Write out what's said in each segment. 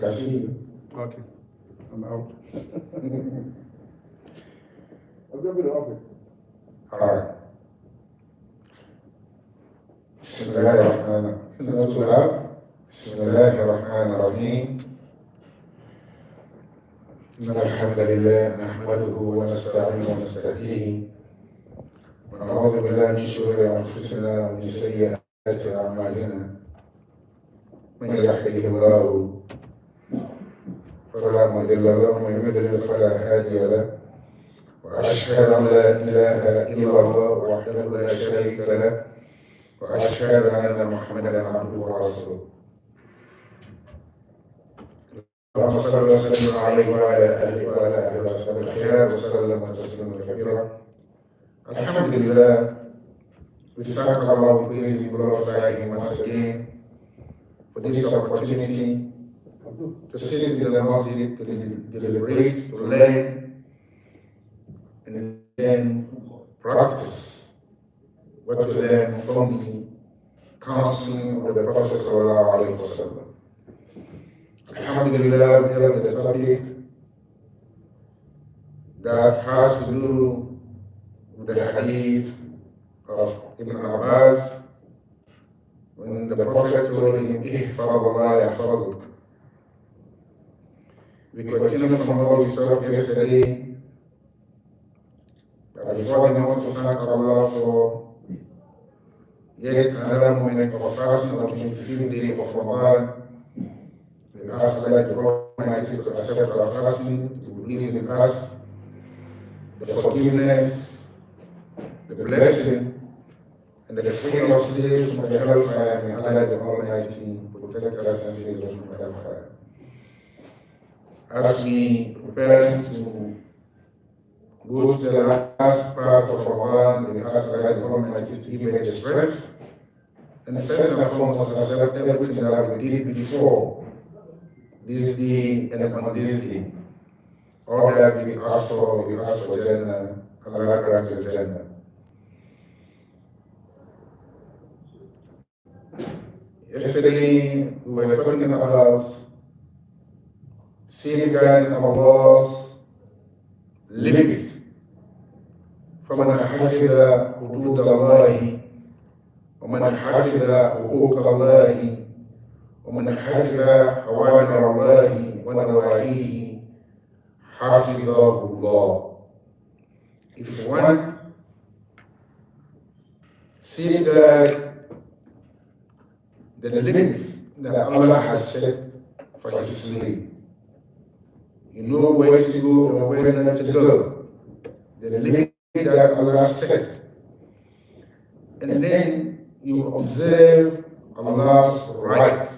I see you. Okay, I'm out. I'll go to the office. All right. بسم الله الرحمن الرحيم. بسم الله الرحمن الرحيم. إن الحمد لله نحمده ونستعينه ونستهديه ونعوذ بالله من شرور أنفسنا ومن سيئات أعمالنا. من يهده الله فلا مضل له ومن يضلل فلا هادي له. وأشهد أن لا إله إلا الله وحده لا شريك له وأشهد أن محمدا عبده ورسوله. اللهم صل وسلم عليه وعلى آله وعلى آله وصحبه الخير وسلم تسليما كثيرا. Alhamdulillah, we thank Allah, we praise Him, glorify Him once again for this opportunity to sit in the Masjid, to deliberate, to learn, and then practice what we learn from the counseling of the Prophet sallallahu alaihi wasallam. Alhamdulillah, we have the topic that has to do with the hadith of Ibn Abbas when the Prophet told him, "Ihfadullah yahfaduk." We continue from what we talked yesterday, but before we want to thank Allah for yet another moment of fasting of 25th day of Ramadan. We ask Allah the Almighty to accept our fasting, to believe in us, the forgiveness, the blessing, and the freedom of slaves from the hellfire. May Allah the Almighty protect us and save us from the hellfire. As we prepare to go to the last part of Ramadan, we ask Allah the Almighty to give us the strength, and first and foremost accept everything that we did before this day and on this day. All that we ask for Jannah, Allah grant us Jannah. Yesterday we were talking about safeguarding Allah's limits from an hafidha hudud Allahi ومن حفظ حقوق الله ومن حفظ أوامر الله ونواهيه حفظه الله. If one safeguard the limits that Allah has set for His slave, you know where to go and where not to go, the limit that Allah set, and then you observe Allah's right.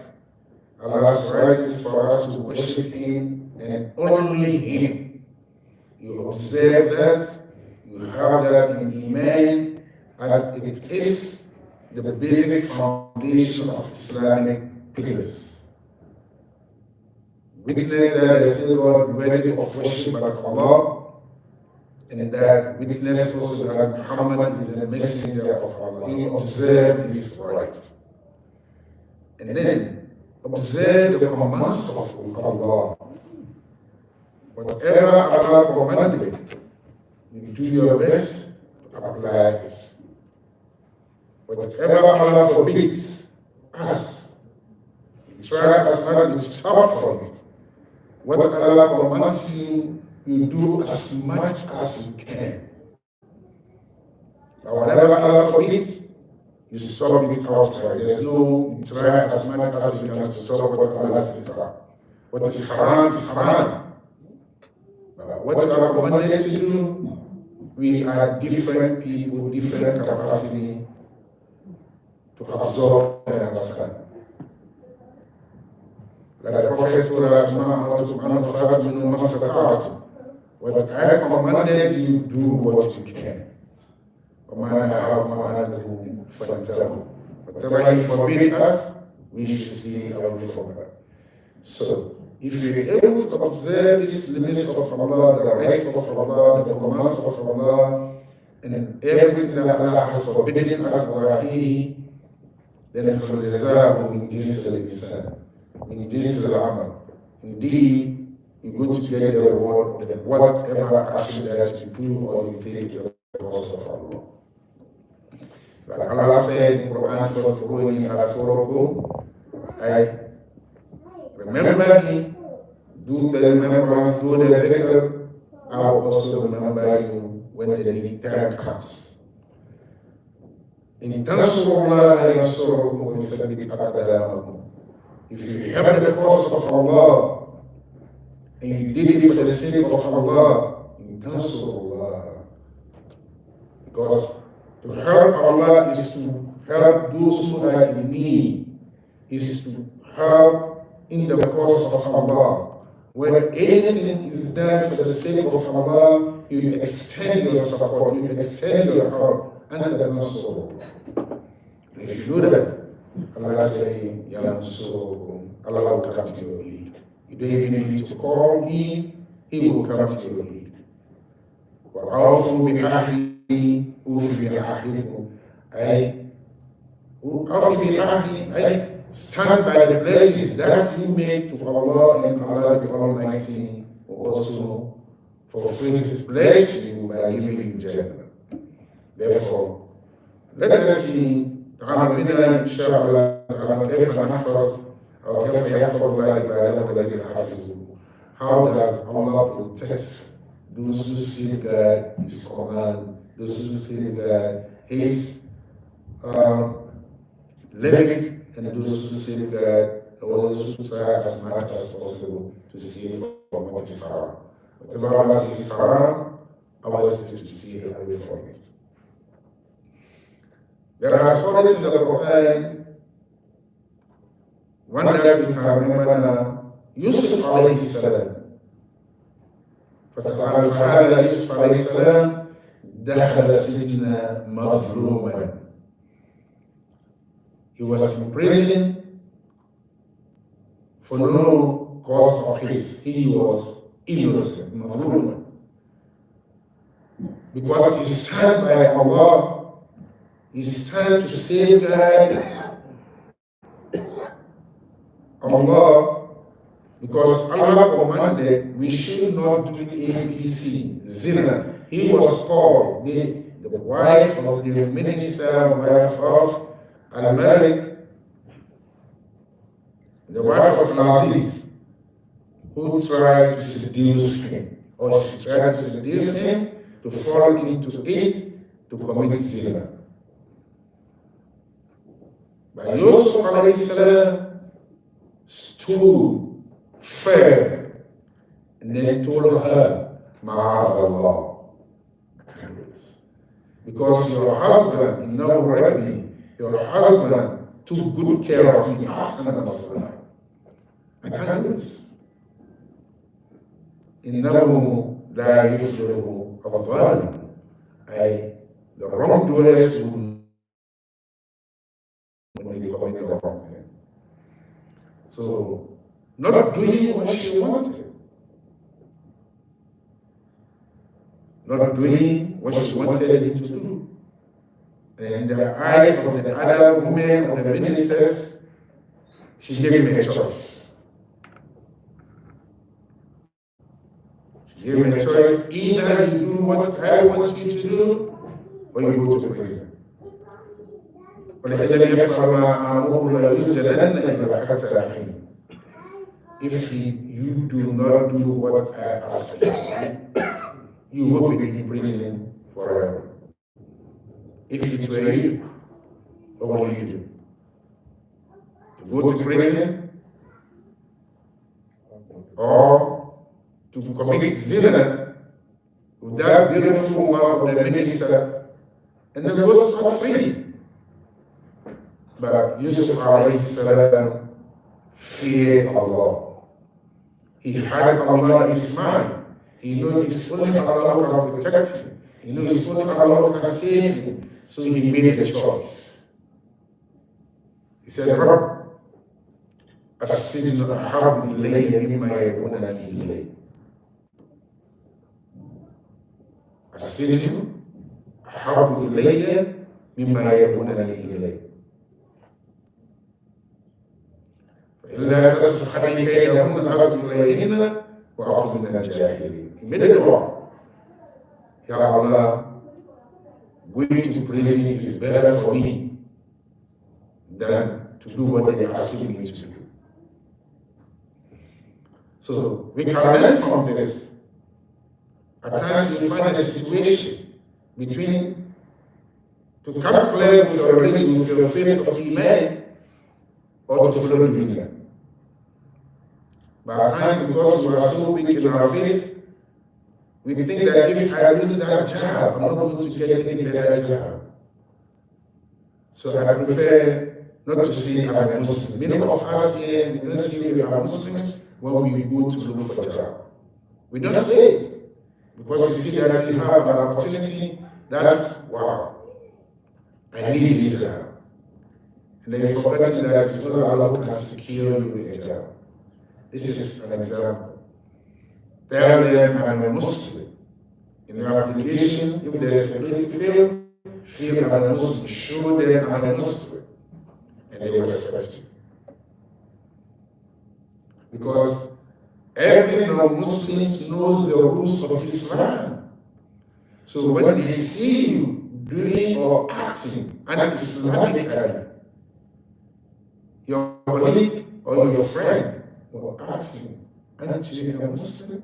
Allah's right is for us to worship Him and only Him. You observe that, you have that in Iman, and it is the basic foundation of Islamic pillars. Witness that there is still God worthy of worship but Allah, and that witness also that Muhammad is the messenger of Allah. You observe this right. And then observe the commands of Allah. Whatever Allah commanded, you do your best to apply it. Whatever Allah forbids us, you try as much to stop from it. What Allah commands you, you do as much as you can. But whatever Allah forbids, you stop it outright. There's no try as much as you can to stop what Allah has done. What is haram is haram. But what you are commanded to do, we are different people, different capacity to absorb and understand. Like the Prophet told us, what I commanded you, do what you can. Whatever He forbid us, we should stay away from that. So, if we are able to observe these limits of Allah, the rights of Allah, the commands of Allah, and everything that Allah has forbidden us, then from the Zah, من جنس الإنسان من جنس العمل indeed, you're going to get the reward of whatever action that you do or you take in the cause of Allah. Like Allah said in Quran, فَاذْكُرُونِي أَذْكُرْكُمْ, I remember me, do the remembrance, do the dhikr, I will also remember you when the need time comes. إِن تَنْصُرُوا اللَّهَ يَنْصُرْكُمْ وَيُثَبِّتْ أَقْدَامَكُم. If you help the cause of Allah and you did it for the sake of Allah, إِن تَنْصُرُوا اللَّهَ, because to help Allah is to help those who are in need, is to help in the cause of Allah. Where anything is done for the sake of Allah, you extend your support, you extend your help, and if you do that, Allah say, Allah will come to your aid. You don't even need to call Him, He will come to your aid. وَأَوْفُوا بِعَهْدِي أُوفِ بِعَهْدِكُمْ. I stand by the pledges that you make to Allah, and Allah the Almighty will also fulfill His pledge to you by giving you Jannah. Therefore, let us see تعالى بنا إن شاء الله كيف نحفظ أو كيف يحفظ الله عباده الذين حفظوه. How does Allah protect those who safeguard His command, those who safeguard His limit, and those who safeguard, or those who try as much as possible to save from what is haram. Whatever Allah says is haram, ours is to stay away from it. There are stories in the Quran, one that we can remember now, Yusuf alayhi salam. فهذا يوسف عليه السلام دخل السجن مظلوما. He was in prison for no cause of his. He was innocent, مظلوما. Because he stand by Allah, he stand to safeguard Allah. Because Allah commanded we should not do ABC, zina. He was called the wife of the minister, wife of Al-Malik, the wife of Al-Aziz, who tried to seduce him, or she tried to seduce him to fall into it, to commit zina. But Yusuf alayhi salam stood firm, and then told her, Ma'adallah, I can't do this. Because your husband, your husband took good care of me, I can't do this. إِنَّهُ لَا يُفْلِحُ الظَّالِمُ. The wrongdoers will when they commit the wrong thing. So, not doing what she wanted. Not doing what she wanted him to do. And in the eyes of the other women, of the ministers, she gave him a choice. She gave him a choice. Either you do what I want you to do, or you go to prison. If you do not do what I ask you to do, you will be in prison forever. If it were you, what will you do? To go to prison or to commit zina with that beautiful woman of the minister and then go scot-free? But Yusuf alayhi salam feared Allah. He had Allah in his mind. He knew it's only Allah who can protect him. He knew it's only Allah who can save him. So he made a choice. He said, Rabb, as-sijnu ahabbu ilayya mimma yad'unani ilayhi. As-sijnu ahabbu ilayya mimma yad'unani ilayhi. إلا تصفحني كيدهن أصب إليهن وأكن من الجاهلين. He made a dua. Ya Allah, going to prison is better for me than to do what they are asking me to do. So we can learn from this. At times you find a situation between to come clear with your religion, with your faith of Iman, or to follow dunya. But at times, because we are so weak in our faith, we think that if I lose that job, I'm not going to get any better job. So I prefer not to say I'm a Muslim. Many of us here, we don't say we are Muslims when we go to look for a job. We don't say it because we see that we have an opportunity. That's wow. I need this job. And then forgetting that it's not Allah can secure you a job. This is an example. Tell them I'm a Muslim. In your application, if there's a place to feel I'm a Muslim. Show them I'm a Muslim. And they will respect you. Because every non-Muslim knows the rules of Islam. So when they see you doing or acting un-Islamically, your colleague or your friend will ask you, aren't you a Muslim?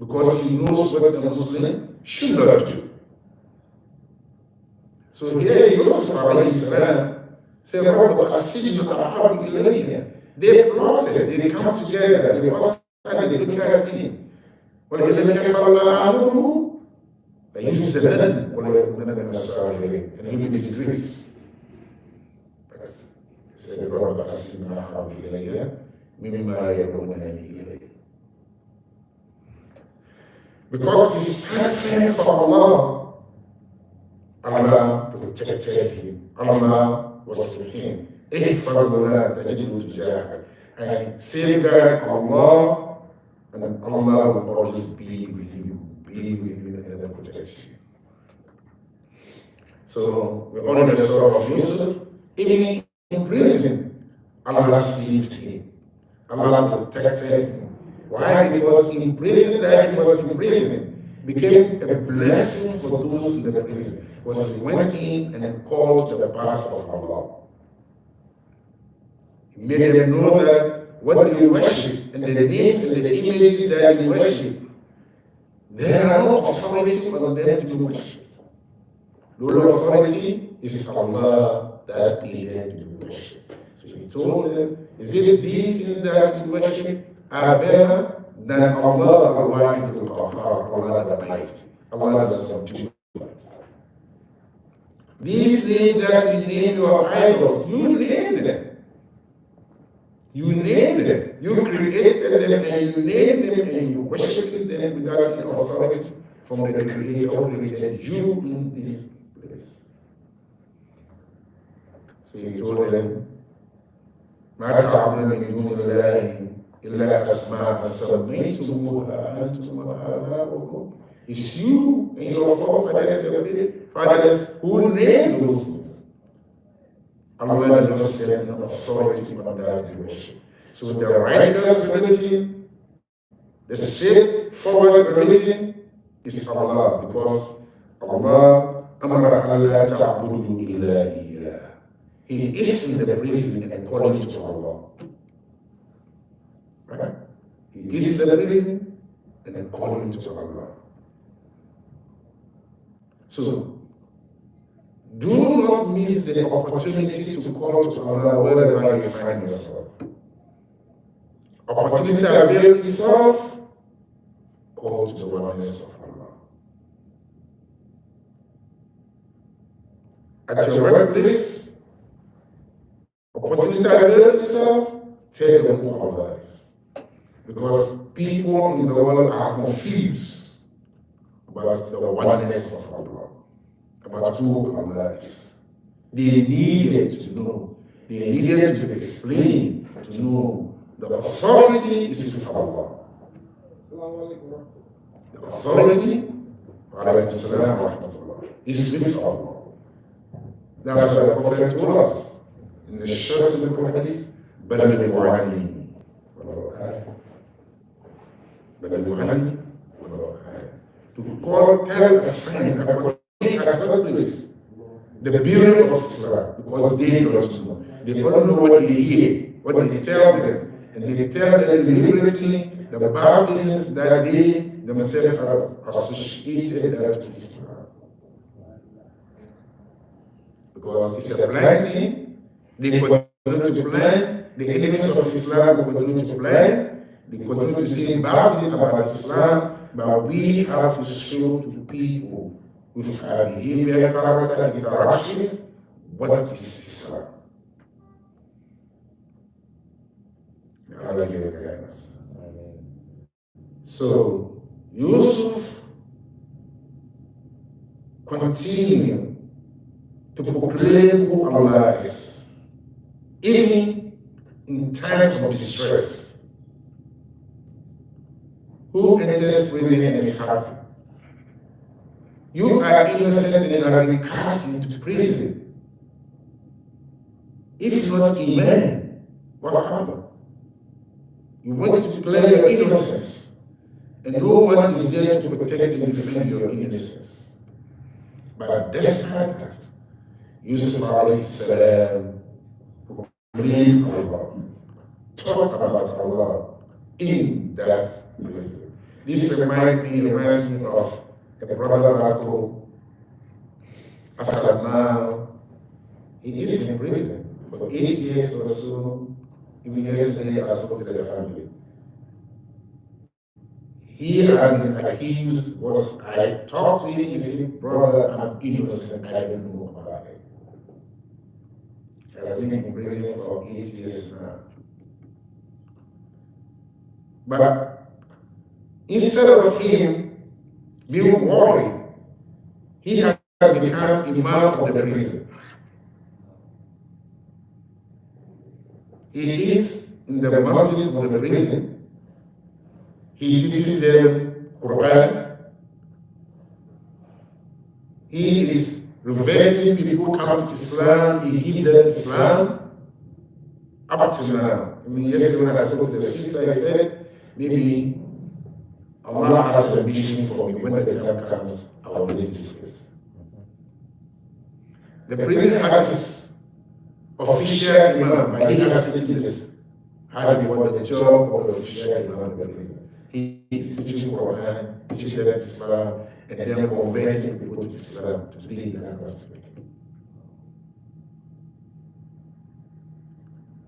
Because he knows what a Muslim should not do. So here Yusuf alayhi salam said, they plotted, they come together, they all started, they look at him. And he will disgrace. But he said, because he stand firm for Allah, Allah protected him. Allah was with him. And safeguard Allah, and Allah will always be with you, and protect you. So we honor the story of Yusuf. Even in prison, Allah saved him. Allah protected him. Why? Because in prison that he was in prison became a blessing for those in the prison. Because he went in and called to the path of Allah. He made them know that what they worship and the names and the images that they worship, there are no authority on them to be worshipped. The only authority is Allah that needed to be worshipped. So he told them, is it these things that we worship are better than Allah al-Wahid al-Qahhar, Allah the Mighty? Allah does not do. These names that you name your idols, you name them. You name them. You created them and you name them and you worship them without any authority from the Creator who created you in this place. So he told them, ما تعبدون من دون الله إلا أسماء سميتموها أنتم وآباؤكم. It's you and your forefathers who named those things. Allah did not set an authority on that to worship. So the righteous religion, the straightforward religion is Allah, because Allah amara Allah ta'budu illa iyyah. He is in the prison according to Allah. Right? He is in the prison and according to Allah. So do not miss the opportunity to call to Allah wherever you find yourself. Opportunity avail itself, call to the oneness of Allah. At your workplace, opportunity avail itself, tell them who Allah is. Because people in the world are confused about the oneness of Allah, about who Allah is. They needed to know, they needed to be explained, to know the authority is with Allah. The authority, is with Allah. That's what the Prophet told us. in the short simple hadith, بلغوا عني ولو آية. بلغوا عني ولو آية. To tell a friend, a colleague at workplace, the beauty of Islam, because they don't know. They only know what they hear, what they tell them, and they tell them deliberately the bad things that they themselves have associated that with Islam. Because it's a blind thing, they continue to plan, the enemies of Islam will continue to plan, they continue to say bad things about Islam, but we have to show to people with our behavior, character, interactions, what is Islam. May Allah give the guidance. So, Yusuf continued to proclaim who Allah is, even in times of distress. Who enters prison and is happy? You are innocent and have been cast into prison. If not Iman, what happened? You want to play your innocence, and no one is there to protect and defend your innocence. But despite that, Yusuf alayhi salam proclaimed Allah, talk about Allah in that prison. This reminds me of a brother back home. Asad now, he is in prison for 8 years or so. Even yesterday, I spoke to the family. He has been accused, I talked to him, he said, brother, I'm innocent, I don't know about it. He has been in prison for 8 years now. But instead of him being worried, he has become imam of the prison. He is in the Masjid of the prison. He teaches them Quran. He is reverting people who come to Islam. He gives them Islam up to now. I mean, yesterday when I spoke to the sister, I said, maybe Allah has a mission for me. When the time comes, I will leave this place. The prison has his official imam, but he has taken this. How do you want the job of the official imam of the prison? He is teaching Quran, teaching them Islam, and then converting people to Islam to be in that aspect.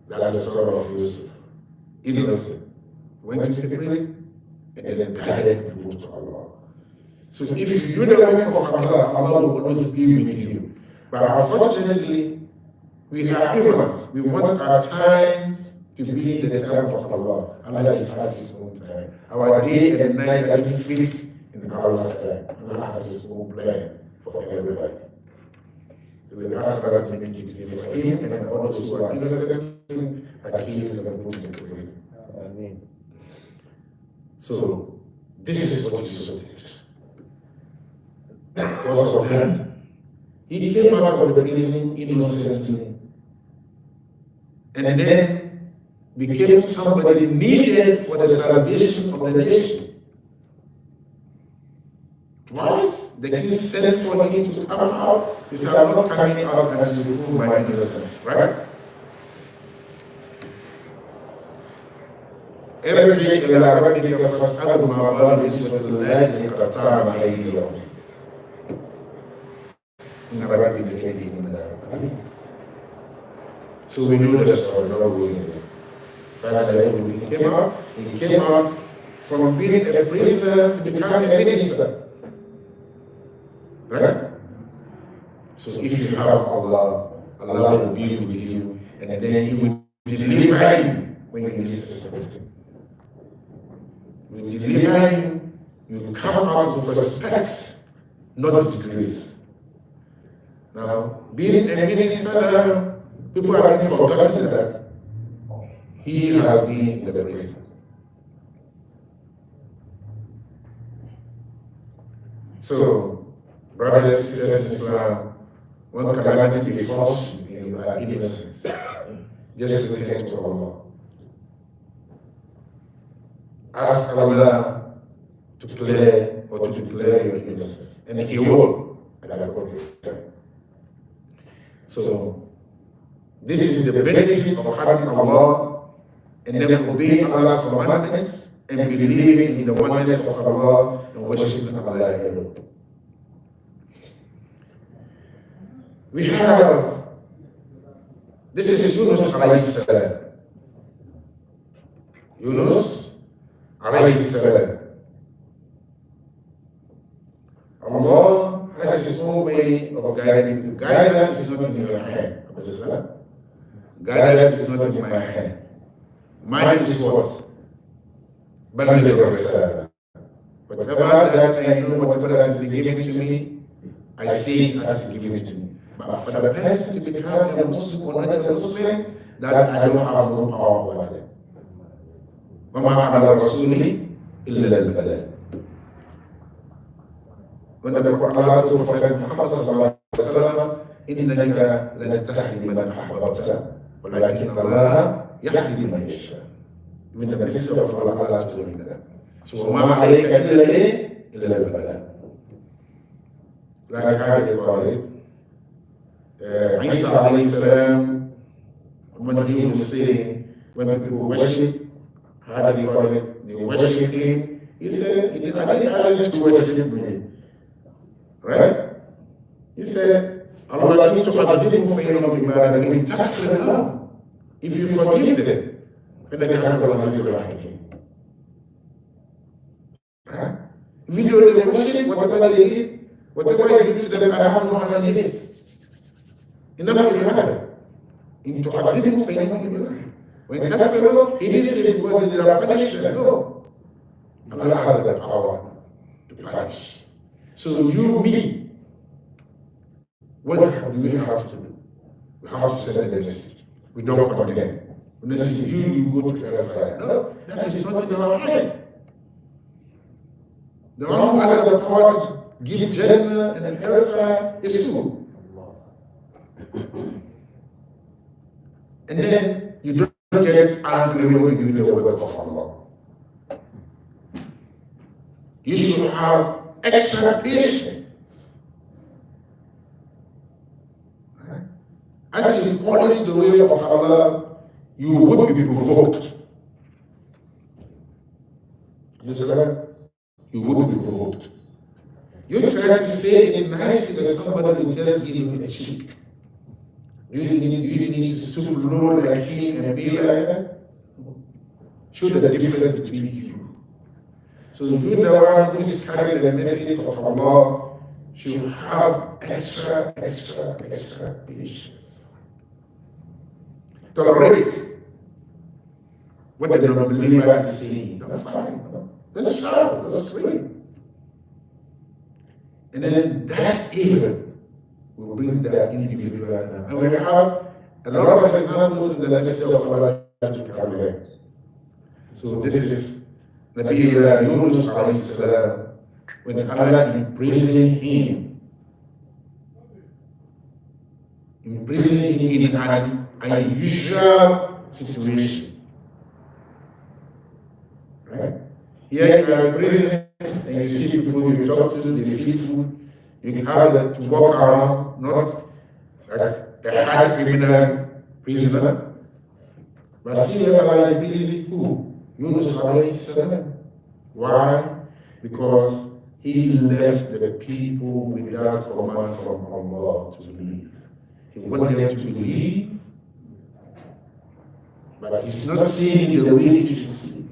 That's the story of Yusuf. Innocent. Went to the prison and then guided people to Allah. So if you do the work of Allah, Allah will always be with you. But unfortunately, we are humans. We want our times to be the time of Allah. Allah has His own time. Our day and night doesn't fit in Allah's time. Allah has His own plan for everybody. So we ask Allah to make it easy for Him and all those who are innocent, accused and put into prison. Amen. So this is what Yusuf did. Because of that, he came out of the prison innocently and then became somebody needed for the salvation of the nation. Twice, the king sent for him to come out. He said, I'm not coming out until you prove my innocence. Right? ارجع إلى ربك فاسأله ما بال النسوة اللاتي قطعن أيديهن إن ربي بكيدهن عليم. So we know the story, not going there. Finally, when he came out from being a prisoner to become a minister. Right? So if you have Allah, Allah will be with you, and then He will deliver you when you misexpect Him. He will deliver you, you come out with respect, not disgrace. Now, being a minister now, people have forgotten that he has been in the prison. So, brothers and sisters in Islam, when calamity befalls you, you are innocent. Just return to Allah. Ask Allah to clear or to declare your innocence, and He will at the appropriate time. So, this is the benefit of having Allah and then obeying Allah's commandments and believing in the oneness of Allah and worshiping Allah alone. We have, this is Yunus alayhi salam. Yunus alayhi salam. Allah has His own way of guiding you. Guidance is not in your hand. Guidance is not in my hand. Mine is what? Whatever that I know, whatever that has been given to me, I see it as it's given to me. But for the person to become a Muslim or not a Muslim, that I don't have no power over them. When the Prophet told Prophet Muhammad sallallahu alaihi wasallam, "Innaka lan tahdi man ahbabta, walakin Allah yahdi man yasha." Even the Messenger of Allah told him that. So, "Ma alayka illa al-bala." Like how they call it. Isa alayhi salam, when he was saying, when people worship, how do you call it? They worship him. He said, I didn't ask you to worship me. Right? He said, Allah to if you forgive them, then they can come to right? If you do the worship, whatever they did, whatever you do to them, I have no hand in it. إنما يهدى إن تعذبوا فإنهم يهدى وإن تغفروا he didn't say because they are punishment. No, Allah has the power to punish. So you, me, what do we have to do? We have to send a message. We don't condemn. When they say you go to hellfire. No, that is not in our hand. The one who has the power to give Jannah and hellfire is who? And then you don't get angry when you do the work of Allah. You should have extra patience. As you call into the way of Allah, you will be provoked. You will be provoked. You try to say it nicely that somebody will just give you a cheek. You need to stoop low like him and be like that. Show the difference between you. So you, the one who is carrying the message of Allah, should have extra patience. Tolerate what the non-believer is saying. That's fine. Let's shout, let's scream. And then that evil will bring the individual down. And we have a lot of examples in the message of Allah to come there. So this is Nabi Yunus alayhi salam, when Allah imprisoned him in an unusual situation. Right? Here you are in prison and you see people you talk to, they feed food. You have to walk around, not like a hard criminal prisoner, but see Allah in prison who? Yunus alayhi salam. Why? Because he left the people without command from Allah to believe. He wanted them to believe, but he's not seeing the way he should see.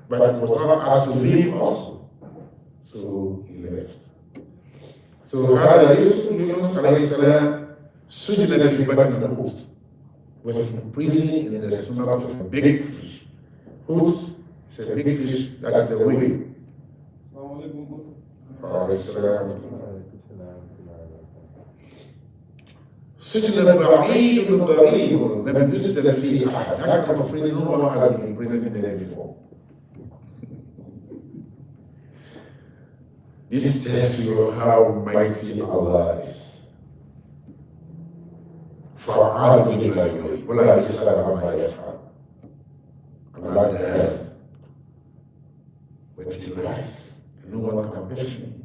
But he was not asked to leave also. So he left. So هذا Yunus alayhi salam سجن في بطن الحوت, was imprisoned in the stomach of a big fish. Hut is a big fish, that is the way. سجن بعيد ضريب لم يسجن فيه أحد. That kind of prison, no one has been imprisoned there before. This tells you how mighty Allah is. فعال لما يريد ولا يسأل عما يفعل. Allah does what He likes, and no one can question Him.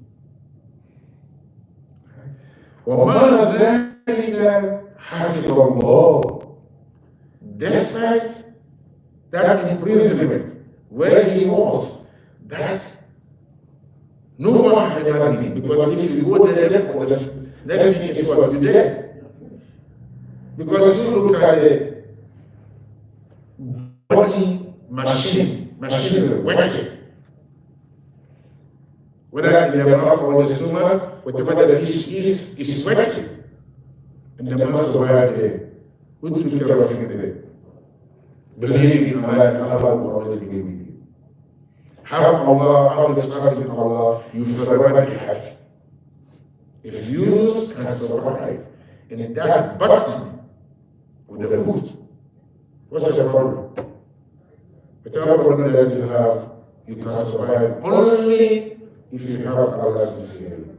وما ذلك حفظ الله. Despite that imprisonment where he was, that's no one had ever been, because if you go there, the next thing is what? You're dead. Because you look at the body machinery working, whether in the mouth or the stomach, whatever the fish is working, and the man survived there. Who took care of him there? Believe in Allah, and Allah will always be with you. Have Allah, have the trust in Allah, you forever be happy. If Yunus can survive in that button with the boot, what's your problem? Whatever problem that you have, you can survive only if you have Allah sincerely.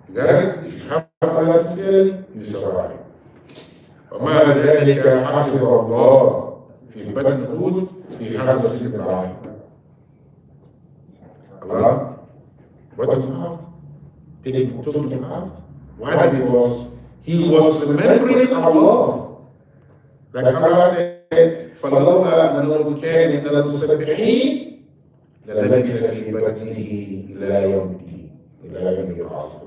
You got it? If you have Allah sincerely, you survive. وما ذلك حفظ الله في بطن الحوت في حبس البراء. Allah, bottom out, took him out. Why? Because he was remembering Allah. Like Allah said, فَلَوْلَا أَنَّهُ كَانَ مِنَ الْمُسَبِّحِينَ لَلَبِثَ فِي بَطْنِهِ إِلَى يَوْمِ يُبْعَثُونَ.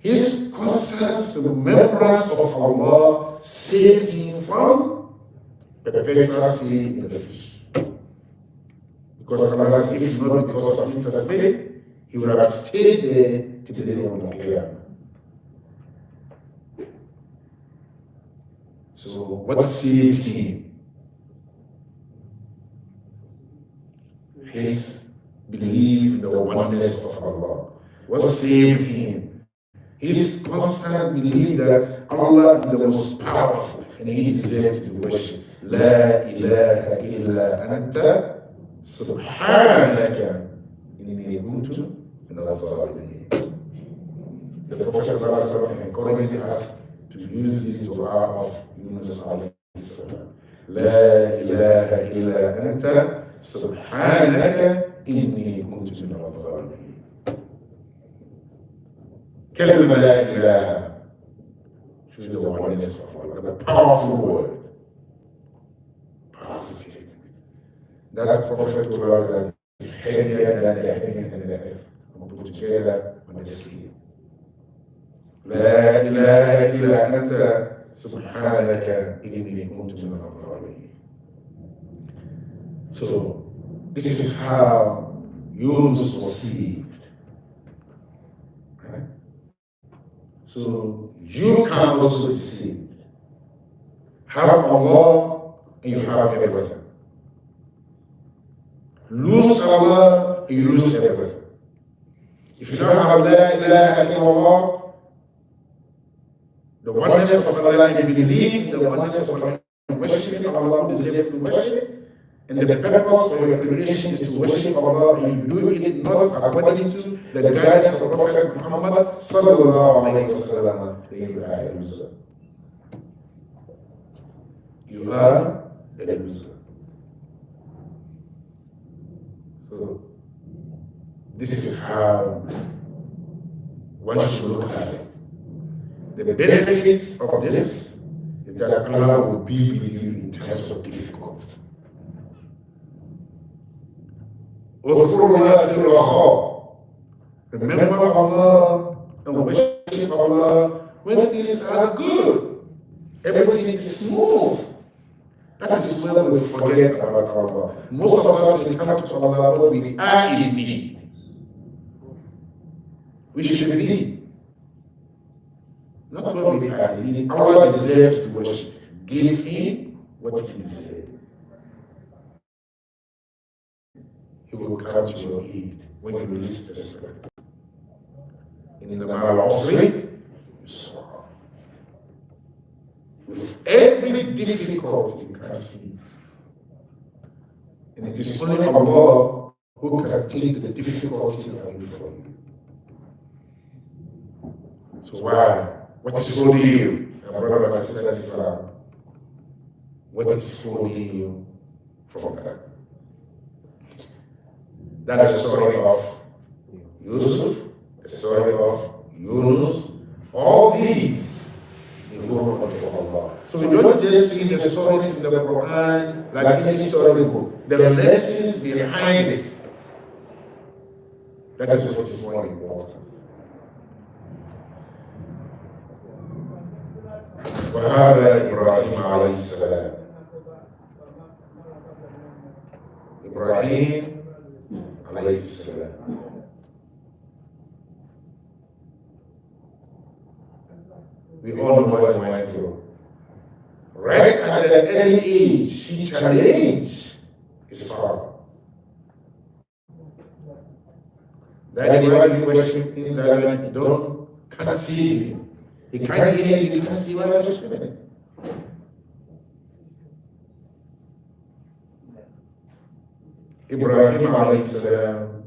His constant remembrance of Allah saved him from perpetual stay in the fish. Because Allah said, if not because of his tasbih, he would have stayed there till the day of the Qiyamah. So what saved him? His belief in the oneness of Allah. What saved him? His constant belief that Allah is the most powerful and He deserves to be worshipped. La ilaha illa anta subhanaka inni kuntu minadh dhalimin. The Prophet ﷺ encouraged us to use this dua of Yunus alayhi salam. La ilaha illa anta subhanaka inni kuntu minadh dhalimin. كلمة لا إله. Choose the oneness of Allah, the powerful word, powerful statement. That Prophet told us that is heavier than the heaven and the earth, and put together on the scale. لا إله إلا أنت سبحانك إني كنت من الظالمين. So this is how Yunus was saved. So you can also be saved. Have Allah and you have everything. Lose Allah and you lose everything. If you don't have La ilaha illallah, the oneness of Allah, and believe in the oneness of Allah, worshiping Allah who deserves to be worshipped, and the purpose of your creation is to worship Allah, and you do it not according to the guidance of Prophet Muhammad sallallahu alayhi wa sallam, then you are a loser. You are a loser. So this is how one should look at it. The benefits of this is that Allah will be with you in times of difficulty. Remember Allah and worship Allah when things are good. Everything is smooth. That is where we forget about Allah. Most of us, when we come to Allah, we are in need. We should be. Not what we are in need. Allah deserves to worship. Give Him what He deserves. He will come to your aid when you least expect it. And in the matter of usri, yusra. With every difficulty comes ease. And it is only Allah who can take the difficulty away from you. So why? What is holding you? And brothers and sisters in Islam, what is holding you from that? That is the story of Yusuf, the story of Yunus. All these, they hold on to Allah. So we don't just read the stories in the Quran like any story book. There are lessons behind it. That is what is more important. وهذا إبراهيم عليه السلام. إبراهيم عليه السلام. We all know what he went through. Right at the early age, he challenged his father. Daddy, why do you worship things that you can't see him? He can't hear you, he can't see why you worship him. Ibrahim alayhi salam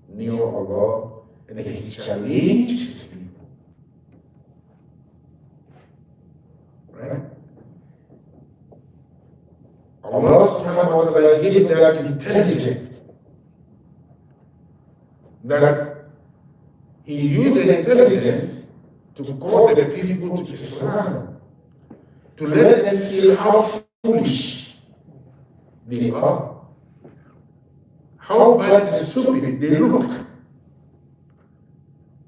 knew Allah and he challenged his people. Right? Allah subhanahu wa ta'ala gave that intelligence that he used the intelligence to call the people to Islam, to let them see how foolish they are, how bad and stupid they look.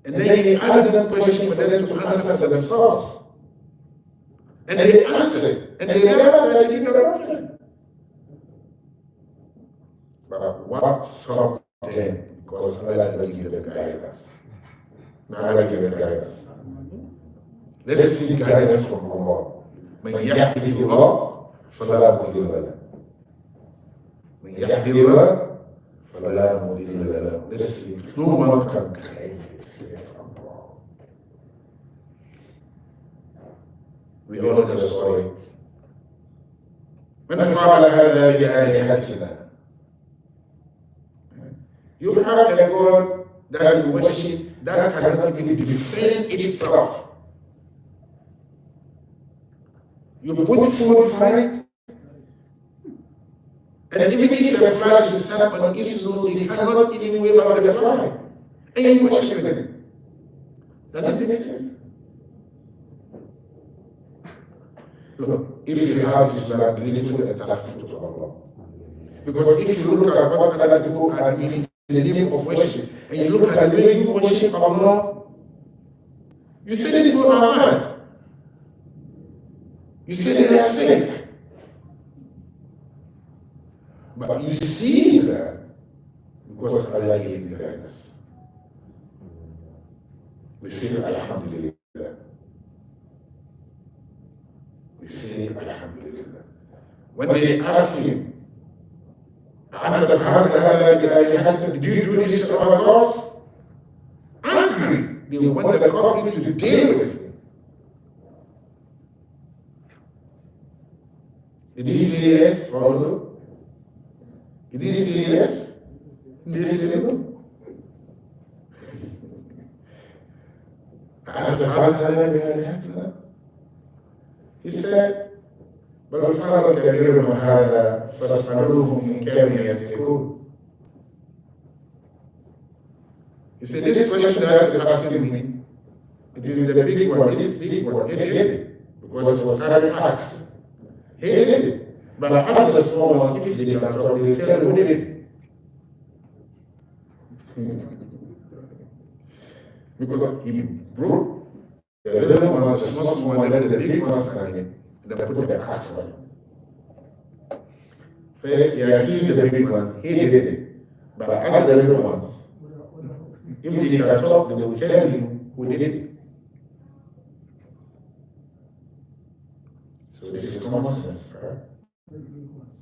And then he asked them questions for them to answer for themselves. And they answered, and they realized that they did not reply. But what stopped them? Because Allah never give them guidance. Now Allah gives guidance. Let's seek guidance from Allah. من يهده الله فلا مضل له. من يهده الله فلا مضل له. Let's see. No one can guide except Allah. We all know the story. من فعل هذا بآلهتنا. You have a God that you worship that cannot even defend itself. You put food for it, and even if the fly is stuck on its nose, it cannot even wave out the fly. And you worship it. Does it make sense? Look, if you have Islam, grateful and thankful to Allah. Because if you look at what other people are doing in the name of worship, and you look at the way you worship Allah, you say these people are mad. You say they are sick. But you see that because Allah gave you guidance. We say Alhamdulillah. We say Alhamdulillah. When they ask him, did you do this to our gods? Angry. They want the company to deal with him. Did he say yes or no? Did he say yes? Did he say no? He said, بل فعل كبيرهم هذا فاسألوهم إن كانوا يتقون. He said, this question that you're asking me, it is the big one, this big one, he did it, because it was carrying us. He did it. But ask the small ones if they can talk, they tell who did it. Because he broke the little one, the small one, and the big ones again. And then put the axe on. First, he accused the big one, he did it. But ask the little ones. If they can talk, they will tell you who did it. So this is common sense, right?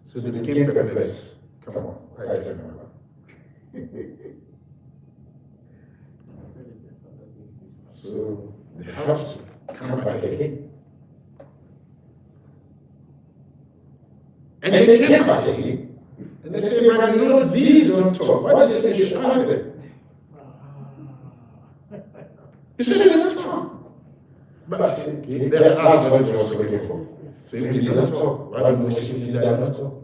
So they became perplexed. Come on, I can remember. So they have to come back again. And they came back again. And they said, man, you know, these don't talk. Why does it say you should ask them? You said they don't talk. But that's what he was looking for. So if they don't talk, why do you worship things that are not talk?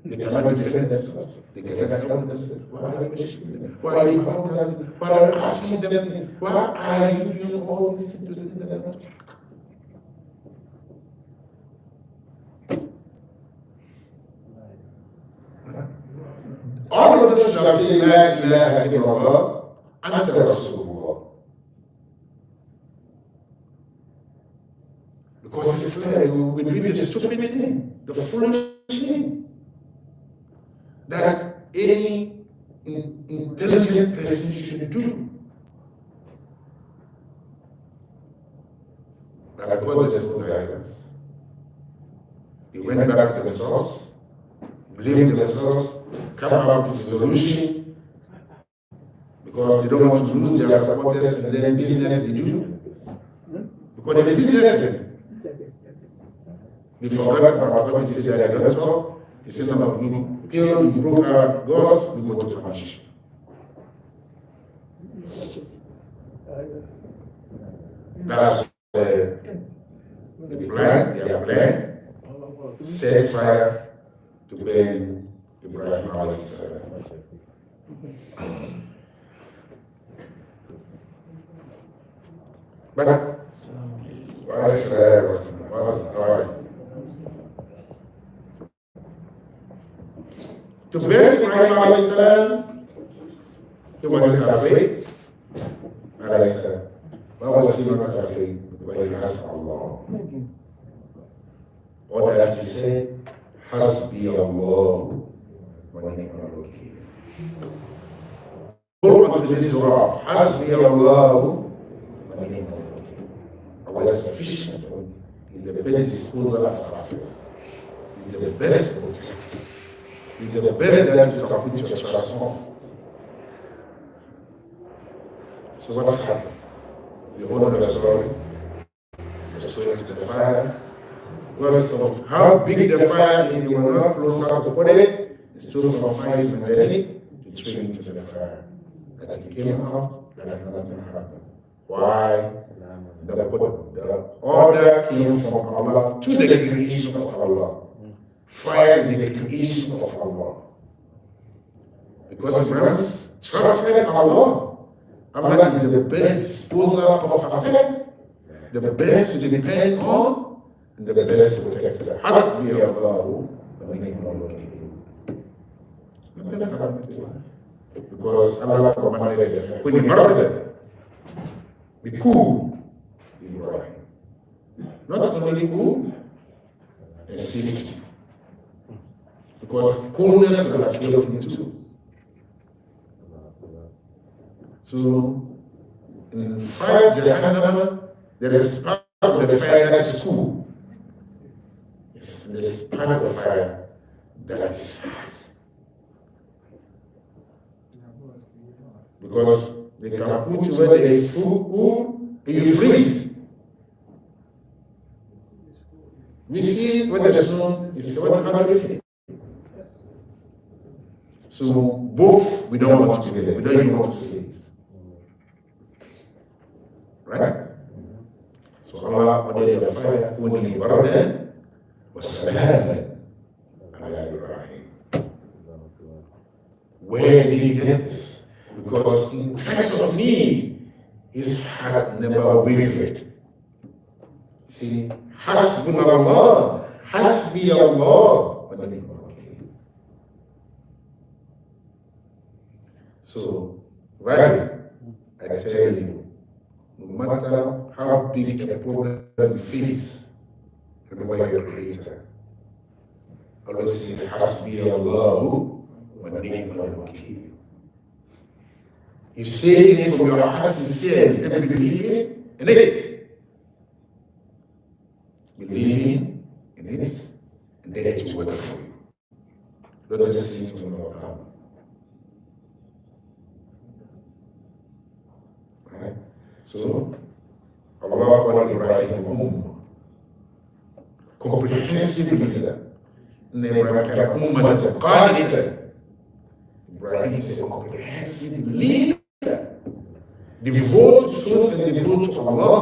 They cannot defend themselves. They cannot help themselves. Why are you worshiping them? Why are you bowing down? Why are you asking them things? Why are you doing all these things to them that are not talk? All of them should have said, La ilaha illallah, anta Rasulullah. Because it's clear, we're doing the stupid thing, the foolish thing, that any intelligent person should do. But because there's no guidance, they went back to themselves, blamed themselves, come up with a solution, because they don't want to lose their supporters, and then business they do. Because there's business in it. We forgot about what he said that I don't talk. He said, no, you kill, you broke our gods, we go to punish. That's the plan, their plan, set fire to burn Ibrahim alayhi salam. But, all right. To burn Ibrahim alayhi salam, he wasn't afraid. Alayhi salam. Why was he not afraid? When he has Allah. Or that he said, Hasbi Allah wa ni'mal wakeel. Hold on to this dua. Hasbi Allah wa ni'mal wakeel. Allah is sufficient. He's the best disposer of affairs. He's the best protector. He's the best that you can put your trust on. So what happened? You all know the story. The story to the fire. Because of how big the fire is, they were not close out to put it. It stood from fire and ready to throw into the fire. That he came out, like nothing happened. Why? The order came from Allah to the creation of Allah. Fire is the creation of Allah. Because Ibrahim trusted Allah. Allah is the best disposer of affairs, the best to depend on, and the best protector. Hasbi Allah wa ni'mal wakeel. Nothing happened to him. Because Allah commanded them, when he brought them, be cool, Ibrahim. Not only cool, and safety. Because coolness would have killed him too. So, in fire Jahannam, there is part of the fire that is cool. Yes, there is part of the fire that is hot. Because they can put you where there is cool, and you freeze. We see when the snow is 100 feet. So, both, we don't want to be there. We don't even want to see it. Right? So Allah ordered the fire when he brought them was Salaman ala Ibrahim. Where did he get this? Because in times of need, his heart never wavered. See, Hasbunallah, Hasbi Allah. So, right, I tell you, no matter how big a problem you face, remember your Creator. Always say, Hasbi Allah wa ni'mal wakeel. You say it from your heart sincerely and believe in it. Believing in it, and then it will work for you. Don't just say it on your tongue. Right? So, Allah called Ibrahim comprehensive leader. Ibrahim is a comprehensive leader. Devote to truth and devote to Allah.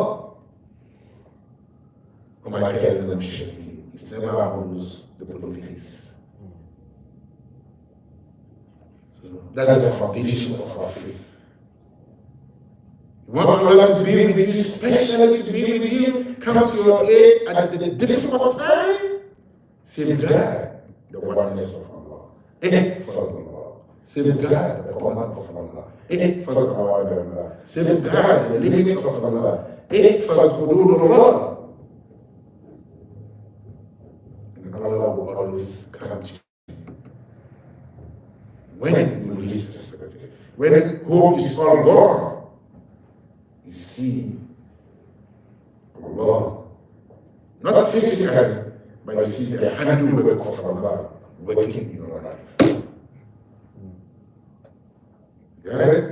كان من المشركين. It's never abuse the polytheists. So that's the foundation of our faith. You want Allah to be with you, especially to be with you, come to your aid at the difficult time, safeguard the oneness of Allah. Furthermore, safeguard the command of Allah. Furthermore, safeguard the limits of Allah. Furthermore, and Allah will always come to you when you least expect it. When hope is all gone, you see Allah, not physically, but you see the handiwork of Allah working in your life. Got it?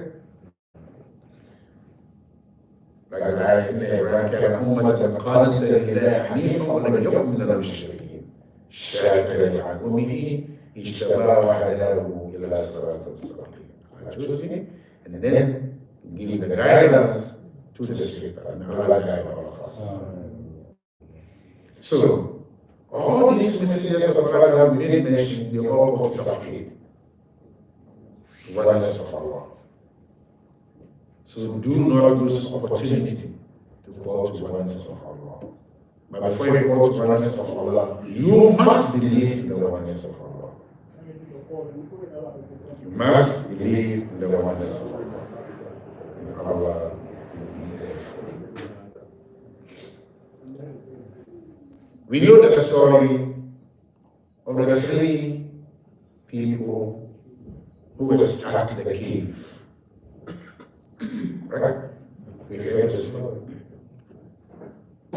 Like I in Ibrahim كان أمة قانتا لله حنيفا ولم يكن من المشركين شاكرا لأنعمه اجتباه وهداه إلى صراط مستقيم. Choose him and then give the guidance to the Spirit, and Allah guide all of us. So, all these messengers of Allah have made mention, they all go to Tawheed, the oneness of Allah. So do not lose opportunity to call to the oneness of Allah. But before you call to the oneness of Allah, you must believe in the oneness of Allah. You must believe in the oneness of Allah. And Allah will be there for you. We know the story of the three people who were stuck in the cave. Right? We heard the story.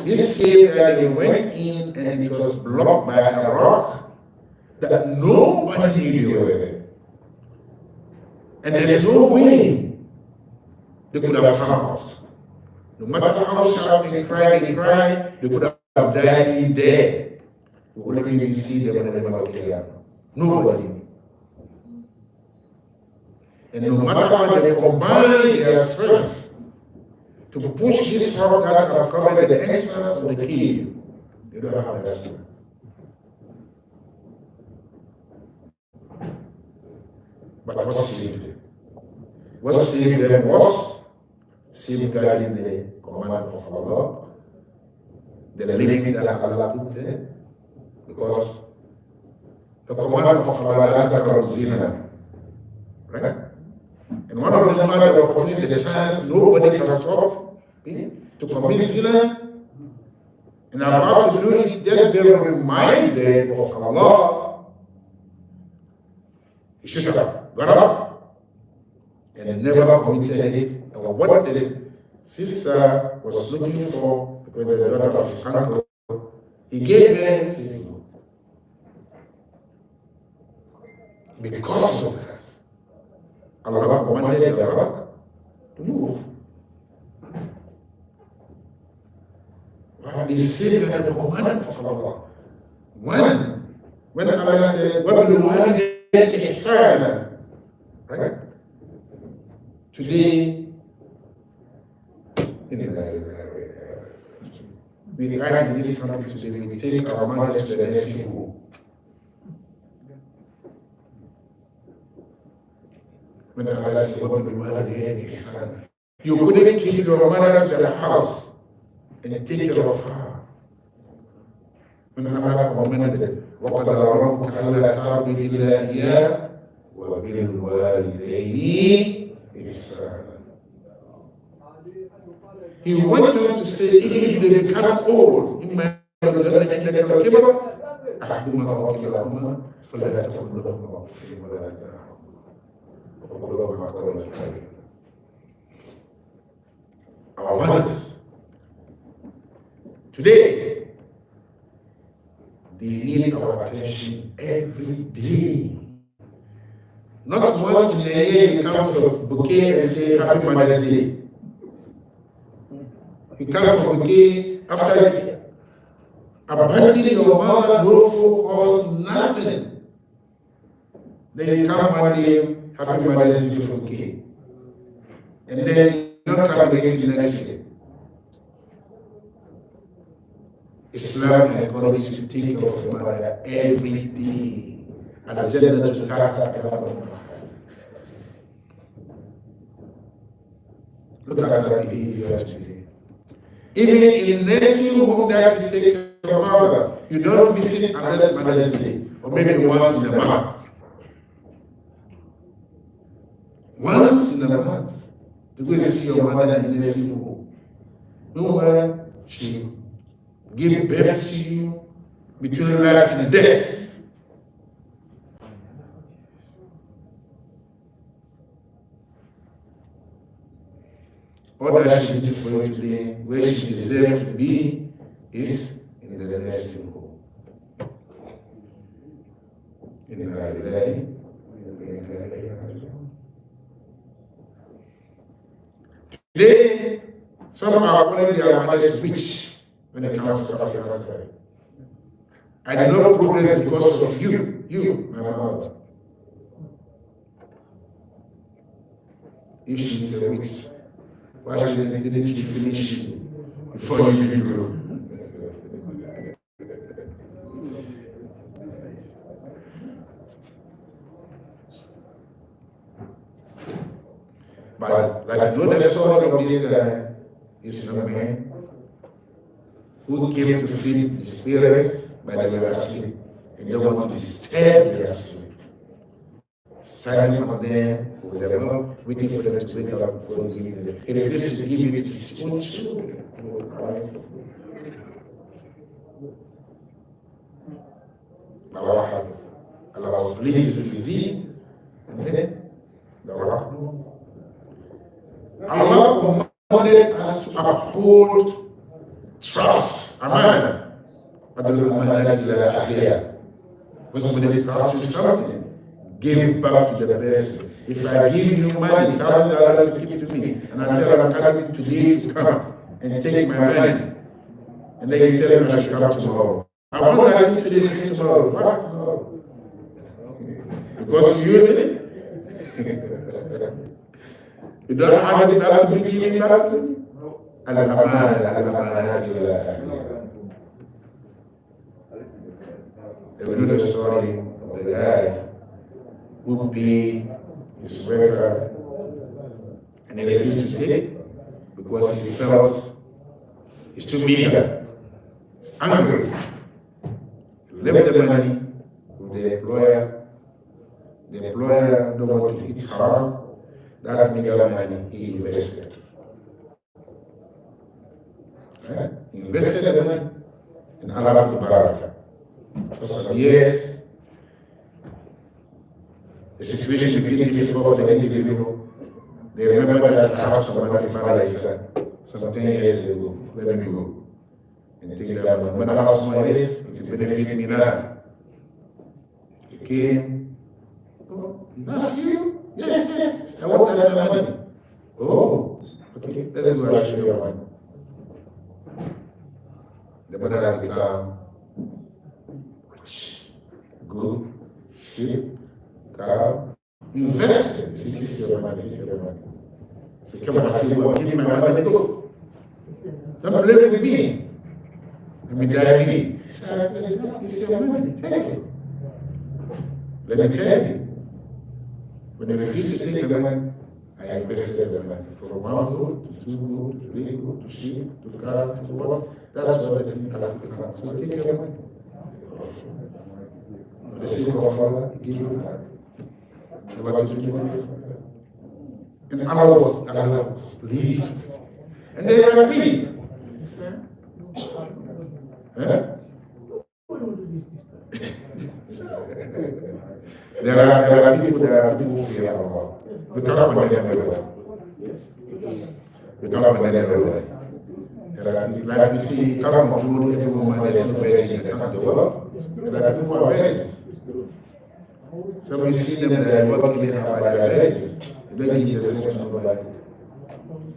This cave that they went in and it was blocked by a rock that nobody knew they were there. And there's no way they could have come out. No matter how shout and cry, they could have died in there. We only maybe see them when they never came out. Nobody. And no matter how they combine their strength to push this rock that have covered the entrance of the cave, they don't have that strength. But what saved them? What saved them was safeguarding the command of Allah, the limit that Allah put there, because the command of Allah that zina, right? And one of them had the opportunity, the chance, nobody can stop to commit zina, and about to do it, just be reminded of Allah. He should have got up and never committed it. And what the sister was looking for with the daughter of his uncle, he gave her food. Because of that, Allah commanded the rock to move. But they say that the command of Allah. When Allah said, وَبِالْوَالِدَيْنِ إِحْسَانًا, right? Today, we are in this country today, we take our mothers to the nursing home. When Allah said, وَبِالْوَالِدَيْنِ إِحْسَانًا, you couldn't keep your mother to the house and take care of her. When Allah commanded, وَقَدَرَ رَبُّكَ أَلَّا تَعْبُدُوا إِلَّا إِيَّاهُ وَبِالْوَالِدَيْنِ إِحْسَانًا. He went on to say, even if they become old, إِمَّا يَبْلُغَنَّ عِندَكَ الْكِبَرَ أَحَدُهُمَا أَوْ كِلَاهُمَا فَلَا تَقُل لَّهُمَا أُفٍّ وَلَا تَنْهَرْهُمَا وَقُل لَّهُمَا قَوْلًا كَرِيمًا. Our mothers today, they need our attention every day. Not once in a year you come for a bouquet and say Happy Mother's Day. You come for a bouquet after abandoning your mother, no phone calls, nothing. Then you come one day, Happy Mother's Day for a bouquet. And then you don't come again till next year. Islam encourages you to think of your mother every day. Al-Jannah to Look at her behavior today. Even in nursing home that you take your mother, you don't visit unless Mother's Day, or maybe once in a month. Once in a month, to go and see your mother in the nursing home. Meanwhile, she gave birth to you between life and death. All that she did for you today, where she deserves to be, is in the nursing home. In her day, today, some are calling their mothers witch when it comes to African side. I did not progress because of you, my mother. If she's a witch, why didn't she finish you before you even grew? But like you know the story of this guy, this young man who came to feed his parents, but they were asleep, and they want to disturb their sleep. Standing up there with them, waiting for them to wake up before giving them. He refused to give it to his own children. Allah was pleased with his deed, and then Allah commanded us to uphold trust. Amen. When somebody trusts you something, give back to the person. If I give you money, $1,000 to keep to me, and I tell you I'm coming today to come and take my money, and then you tell me I should come tomorrow. I want that thing today, say tomorrow. What tomorrow? Because you use it? You don't have it back to be giving back to me? You know the story of the guy who paid his worker and he refused to take because he felt it's too meager. He's angry. He left the money with the employer. The employer don't want to eat haram. That meager money he invested. Right? He invested the money in Arab Baraka. For some years, the situation became difficult for the individual. They remember that I have some money from my son some 10 years ago. Let me go and take that money. When I have some money, it will benefit me now. He came. That's you? Yes. I want that money. Oh, okay. Let's go and show your money. The money has become rich, good, cheap. Invest. He said, this is your money, take your money. He said, come on, I said, well, give me my money, let go. Don't play with me. Let me die me. He said, this is your money, take it. Let me tell you, when you refuse to take the money, I invested the money. From 1 goat to 2 goat to 3 goat to sheep to car to what? That's what the thing has become. So take your money. For the sake of Allah, give you money. And Allah was pleased. And they are free. There are people who fear Allah. We can't condemn everyone. We can't condemn everyone. Like we see, you can't conclude every woman there's no virgin in the world. There are people who are virgins. So we see them that are working in our virgins. You don't give yourself to nobody.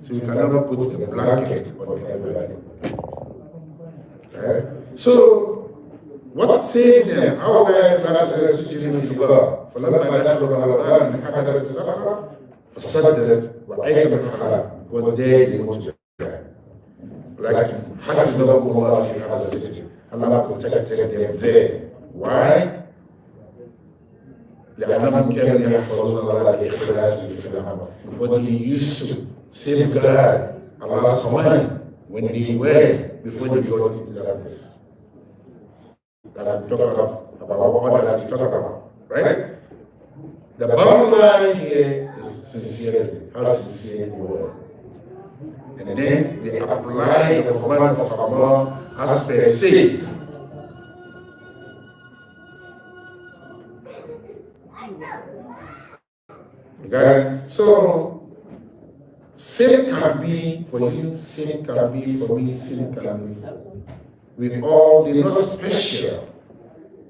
So you cannot put a blanket on everybody. Okay? So, what saved them? How would I have to سجن في الغار فلما دخلوا الغار انحدرت الصخرة فسدت وأيقن الحرام was there they want to die. Like حفظهم الله في هذا السجن. Allah protected them there. Why? لأنهم كانوا يحفظون الله بإخلاص في العمل. But they used to safeguard Allah's command when they were before they got into that place. That we talk about what that we talk about, right? The bottom line here is sincerity. How sincere you are. And then we apply the command of Allah as per se. You got it? So, sin can be for you, sin can be for me, sin can be for you. We all, they're not special.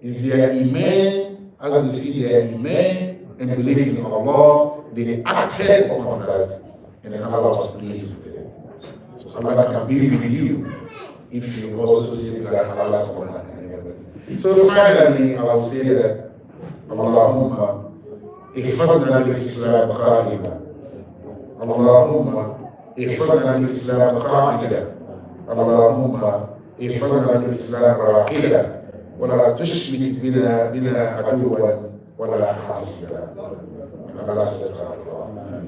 Is their iman, as they see their iman and belief in Allah, they acted upon that, and then Allah was pleased with them. So Allah can be with you if you also see that Allah's command and everything. So finally, I will say that Allahumma احفظنا بالإسلام قائدا اللهم احفظنا بالإسلام قائدا اللهم احفظنا بالإسلام راقدا ولا تشمت بنا عدوا ولا حاسدا.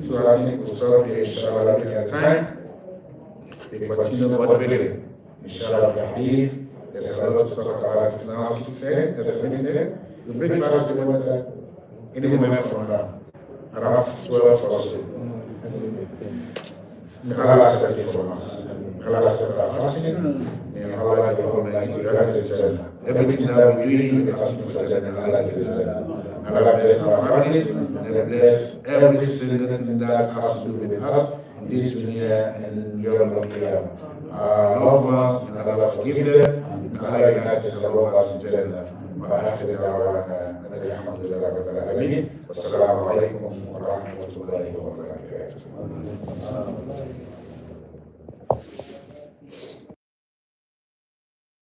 So I think we'll stop here, inshallah, looking at time. We continue God willing. Inshallah, the hadith, there's a lot to talk about. It's now 6:10, there's 7:10. The breakfast, we want that any moment from now, around 12 or so. May Allah accept it from us. May Allah accept our fasting. May Allah the Almighty grant us Jannah. Everything that we're doing, we're asking for Jannah. Allah gives Jannah. Allah bless our families and bless every single thing that has to do with us in this dunya and Yawm al-Qiyamah. Our loved ones, may Allah forgive them. May Allah unite us and love us in Jannah. وآخر دعوانا أن الحمد لله رب العالمين والسلام عليكم ورحمة الله وبركاته.